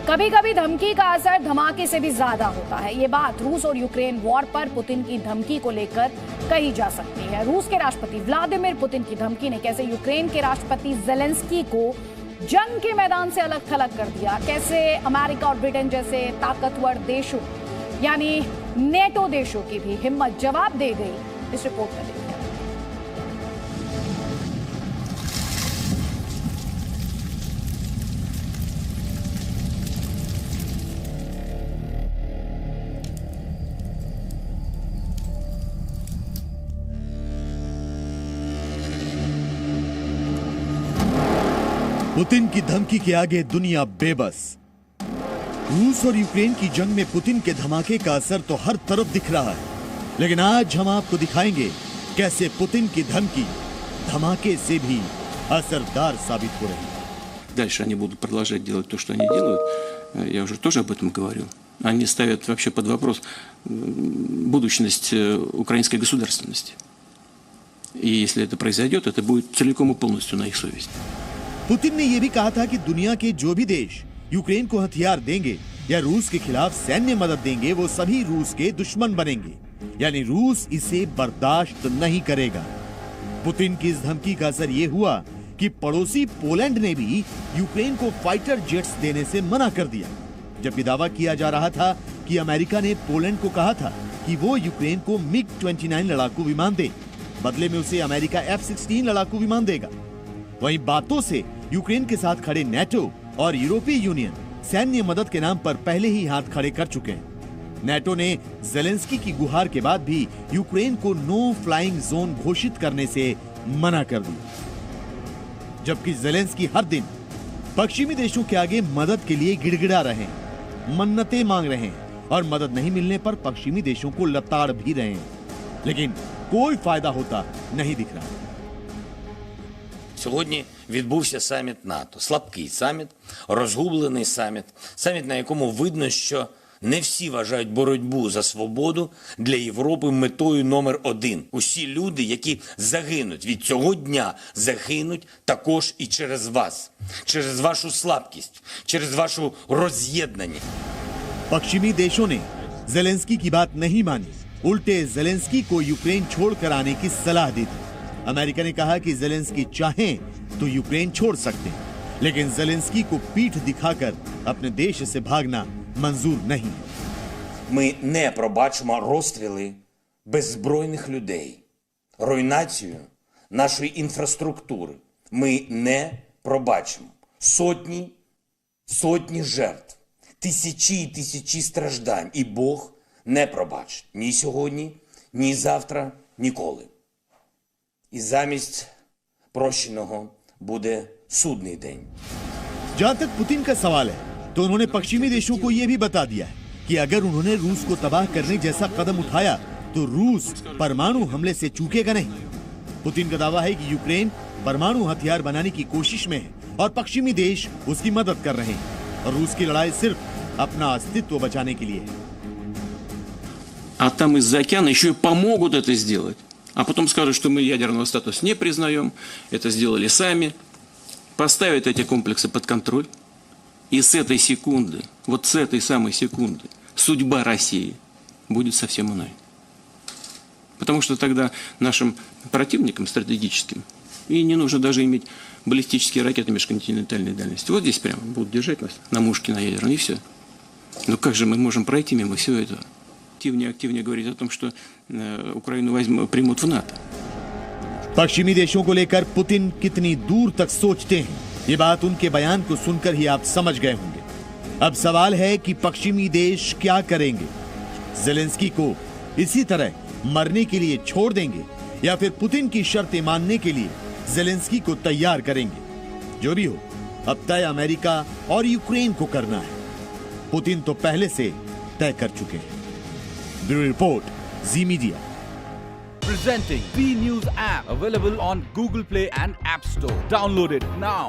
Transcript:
कभी कभी धमकी का असर धमाके से भी ज्यादा होता है। ये बात रूस और यूक्रेन वॉर पर पुतिन की धमकी को लेकर कही जा सकती है। रूस के राष्ट्रपति व्लादिमीर पुतिन की धमकी ने कैसे यूक्रेन के राष्ट्रपति ज़ेलेंस्की को जंग के मैदान से अलग थलग कर दिया, कैसे अमेरिका और ब्रिटेन जैसे ताकतवर देशों यानी नेटो देशों की भी हिम्मत जवाब दे गई, इस रिपोर्ट में देखिए। पुतिन की धमकी के आगे दुनिया बेबस। रूस और यूक्रेन की जंग में पुतिन के धमाके का असर तो हर तरफ दिख रहा है, लेकिन आज हम आपको दिखाएंगे कैसे पुतिन की धमकी धमाके से भी असरदार साबित हो रही है। Дальше они будут продолжать делать то, что они делают. Я уже тоже об этом говорил. Они ставят вообще под вопрос будущность украинской государственности. И если это произойдет, это будет целиком и полностью на их совести. पुतिन ने यह भी कहा था कि दुनिया के जो भी देश यूक्रेन को हथियार देंगे या रूस के खिलाफ सैन्य मदद देंगे, वो सभी रूस के दुश्मन बनेंगे, यानी रूस इसे बर्दाश्त नहीं करेगा। पुतिन की इस धमकी का असर यह हुआ कि पड़ोसी पोलैंड ने भी यूक्रेन को फाइटर जेट्स देने से मना कर दिया, जबकि दावा किया जा रहा था कि अमेरिका ने पोलैंड को कहा था कि वो यूक्रेन को MiG-29 लड़ाकू विमान दे, बदले में उसे अमेरिका F-16 लड़ाकू विमान देगा। वहीं बातों से यूक्रेन के साथ खड़े नेटो और यूरोपीय यूनियन सैन्य मदद के नाम पर पहले ही हाथ खड़े कर चुके हैं। नेटो ने ज़ेलेंस्की की गुहार के बाद भी यूक्रेन को नो फ्लाइंग जोन घोषित करने से मना कर दिया, जबकि ज़ेलेंस्की हर दिन पश्चिमी देशों के आगे मदद के लिए गिड़गिड़ा रहे हैं, मन्नतें मांग रहे हैं और मदद नहीं मिलने पर पश्चिमी देशों को लताड़ भी रहे हैं, लेकिन कोई फायदा होता नहीं दिख रहा। Сьогодні відбувся саміт НАТО. Слабкий саміт, розгублений саміт. Саміт, на якому видно, що не всі вважають боротьбу за свободу для Європи метою номер один. Усі люди, які загинуть від цього дня, загинуть також і через вас. Через вашу слабкість, через вашу роз'єднаність. पश्चिमी देशों ने ज़ेलेंस्की की बात नहीं मानी, उल्टे ज़ेलेंस्की को यूक्रेन छोड़कर आने की सलाह दी थी। अमेरिका ने कहा कि ज़ेलेंस्की चाहें तो यूक्रेन छोड़ सकते हैं, लेकिन ज़ेलेंस्की को पीठ दिखाकर अपने देश से भागना मंजूर नहीं। Ми не пробачимо розстріли беззбройних людей, руйнацію нашої інфраструктури. Ми не пробачимо сотні жертв, тисячі і тисячі страждань. І Бог не пробачить ні сьогодні, ні завтра, ніколи. І замість прощеного буде судний день. जहां तक पुतिन का सवाल है, तो उन्होंने पश्चिमी देशों को यह भी बता दिया है कि अगर उन्होंने रूस को तबाह करने जैसा कदम उठाया तो रूस परमाणु हमले से चूकेगा नहीं। पुतिन का दावा है कि यूक्रेन परमाणु हथियार बनाने की कोशिश में है और पश्चिमी देश उसकी मदद कर रहे हैं और रूस की लड़ाई सिर्फ अपना अस्तित्व बचाने के लिए है। А там из-за океана еще и помогут это сделать. А потом скажут, что мы ядерного статуса не признаем, это сделали сами, поставят эти комплексы под контроль. И с этой секунды, вот с этой самой секунды, судьба России будет совсем иной. Потому что тогда нашим противникам стратегическим и не нужно даже иметь баллистические ракеты межконтинентальной дальности. Вот здесь прямо будут держать нас на мушке, на ядерном, и все. Но как же мы можем пройти мимо всего этого? Активнее говорить о том, что Украину примут в НАТО. पश्चिमी देशों को लेकर पुतिन कितनी दूर तक सोचते हैं, ये बात उनके बयान को सुनकर ही आप समझ गए होंगे। अब सवाल है कि पश्चिमी देश क्या करेंगे? ज़ेलेंस्की को इसी तरह मरने के लिए छोड़ देंगे या फिर पुतिन की शर्तें मानने के लिए ज़ेलेंस्की को तैयार करेंगे? जो भी हो, अब तय अमेरिका और यूक्रेन को करना है। पुतिन तो पहले से तय कर चुके हैं। Bureau report, ji media. Presenting B News app, available on Google Play and App Store. Download it now.